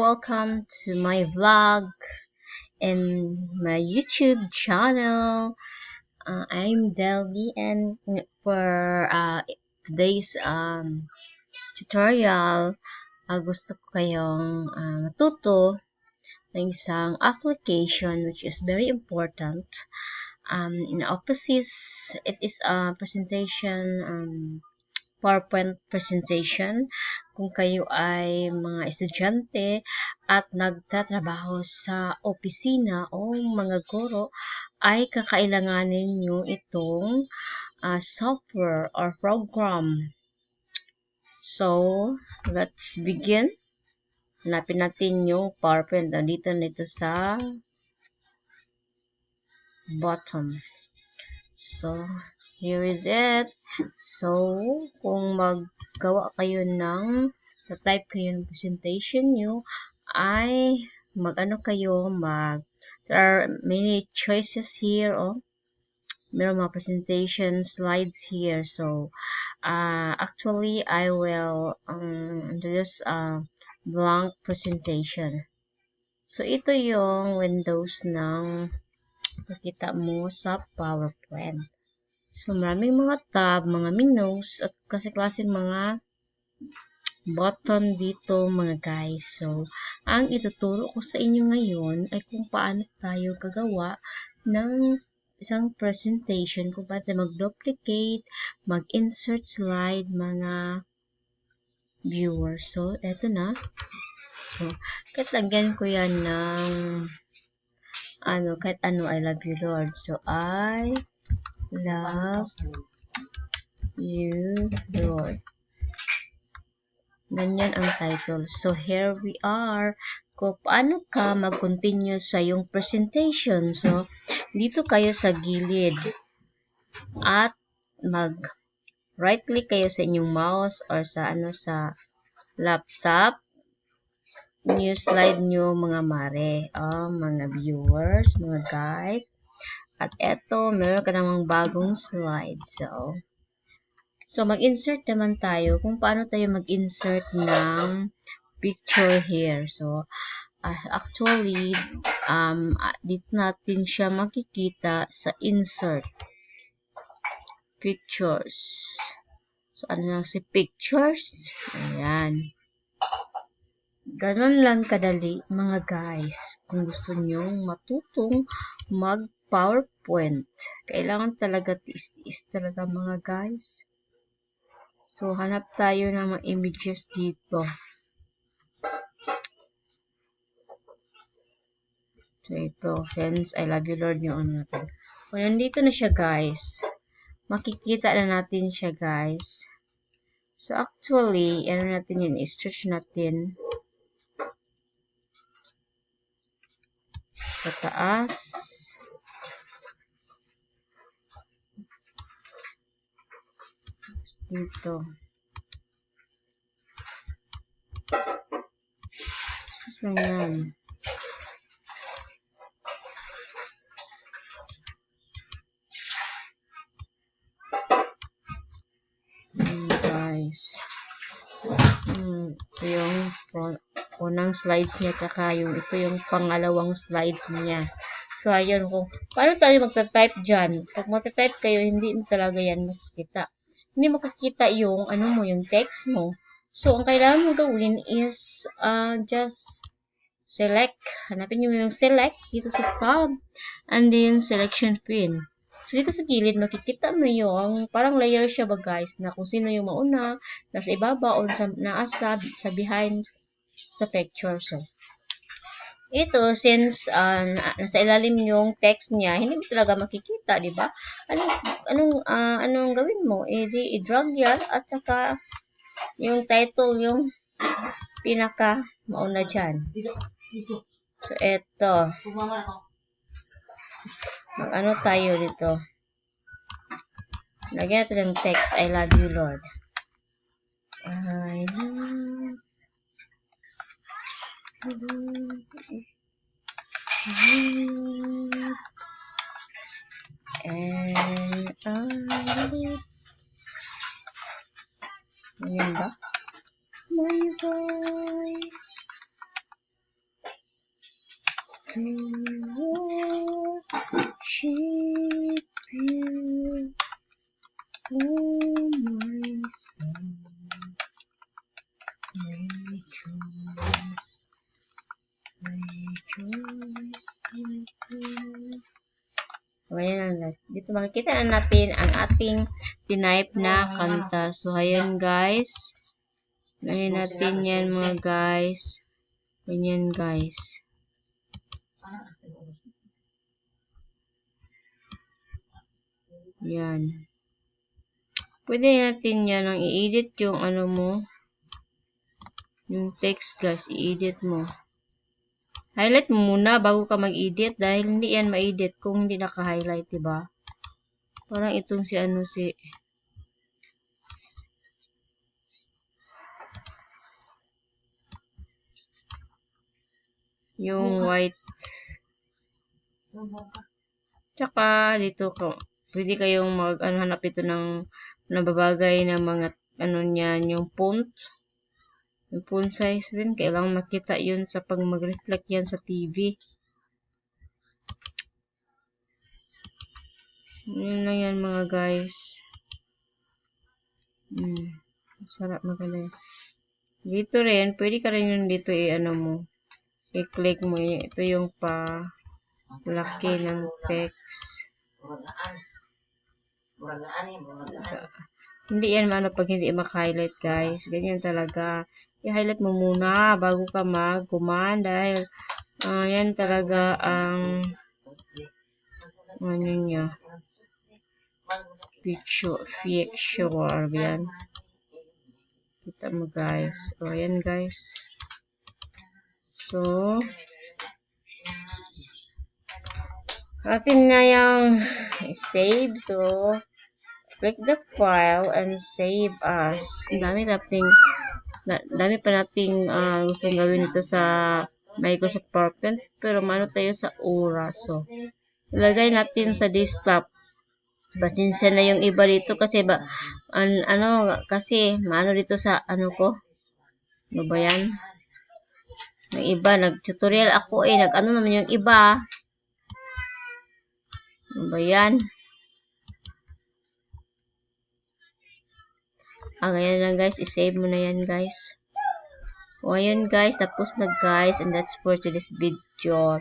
welcome to my vlog and my YouTube channel. I'm Delby, and for today's tutorial, gusto ko kayong matuto ng isang application which is very important. In Office, it is a presentation, PowerPoint presentation. Kung kayo ay mga estudyante at nagtatrabaho sa opisina o mga guro, ay kakailanganin nyo itong software or program. So, let's begin. Hanapin natin yung PowerPoint. Nito sa bottom. So, here is it. So, kung maggawa kayo type kayo ng presentation nyo, ay there are many choices here. Meron mga presentation slides here. So, actually, I will introduce a blank presentation. So, ito yung windows ng makita mo sa PowerPoint. So, maraming mga tab, mga menus, at klase-klaseng mga button dito mga guys. So, ang ituturo ko sa inyo ngayon ay kung paano tayo gagawa ng isang presentation, kung paano mag-duplicate, mag-insert slide, mga viewers. So, eto na. So, kahit lagyan ko yan ng kahit ano, I love you Lord. So, I love you Lord. Ganyan ang title. So, here we are. Kung paano ka mag-continue sa yung presentation. So, dito kayo sa gilid. At mag-right click kayo sa inyong mouse or sa laptop. New slide nyo mga mare. Mga viewers, mga guys. At eto, meron ka namang bagong slide. So mag-insert naman tayo kung paano tayo mag-insert ng picture here. So, actually, dito natin siya makikita sa insert pictures. So, ano na si pictures? Ayan. Ganon lang kadali, mga guys. Kung gusto nyong matutong mag-PowerPoint, kailangan talaga tiis-tiis talaga, mga guys. So, hanap tayo ng mga images dito. So, ito. Since I love you, Lord, yung natin. Kung nandito na siya, guys, makikita na natin siya, guys. So, actually, natin yun, i-stretch natin sa taas. Dito. So, yan. Guys. Ito yung unang slides niya, tsaka ito yung pangalawang slides niya. So, ayun, kung paano tayo magta-type dyan. Pag magta-type kayo, hindi talaga yan makikita. Hindi makikita yung, yung text mo. So, ang kailangan mo gawin is, just select. Hanapin nyo yung select dito sa tab. And then, selection pin. So, dito sa gilid, makikita mo yung, parang layer siya ba guys, na kung sino yung mauna, nasa ibaba, o nasa behind sa picture. So, ito, since nasa ilalim yung text niya, hindi mo talaga makikita, di ba? Anong gawin mo? I-drag yan, at saka yung title, yung pinaka mauna dyan. So, ito. Mag-ano tayo dito? Lagyan natin ng text, I love you, Lord. I love and ayan ba? My voice worship you, oh my soul, rejoice, rejoice with me. So, ayan lang. Dito makikita na natin ang ating tinype na kanta. So, ayan guys. Ayan natin yan mga guys. Ganyan guys. Yan. Pwede natin yan ang i-edit yung ano mo. Yung text guys. I-edit mo. Highlight mo muna bago ka mag-edit dahil hindi yan ma-edit kung hindi naka-highlight, diba? Parang itong si ano si yung white. Tsaka dito pwede kayong hanap ito ng nababagay na mga ano niyan, yung font. Yung font size din, kailangan makita yun sa pag mag-reflect yan sa TV. Yun lang yan mga guys. Sarap maganda. Dito rin, pwede ka rin yun dito ano mo. I-click mo yun. Ito yung laki ng text. Hindi yan maano pag hindi maka-highlight guys. Ganyan talaga. I-highlight mo muna bago ka mag-command dahil yan talaga ang ano niya. Picture. Yan. Kita mo guys. So, ayan guys. So, atin na yung save. So, click the file and save as. Dami pa nating gustong gawin ito sa Microsoft PowerPoint. Pero mano tayo sa Aura. So, ilagay natin sa desktop. Pasensya na yung iba dito kasi kasi maano dito sa ano ko. Ano ba yan? Yung iba, nag-tutorial ako nag-ano naman yung iba. Ano ba yan? Ganyan lang guys. I-save mo na yan guys. O, ayun guys. Tapos na guys. And that's for today's video.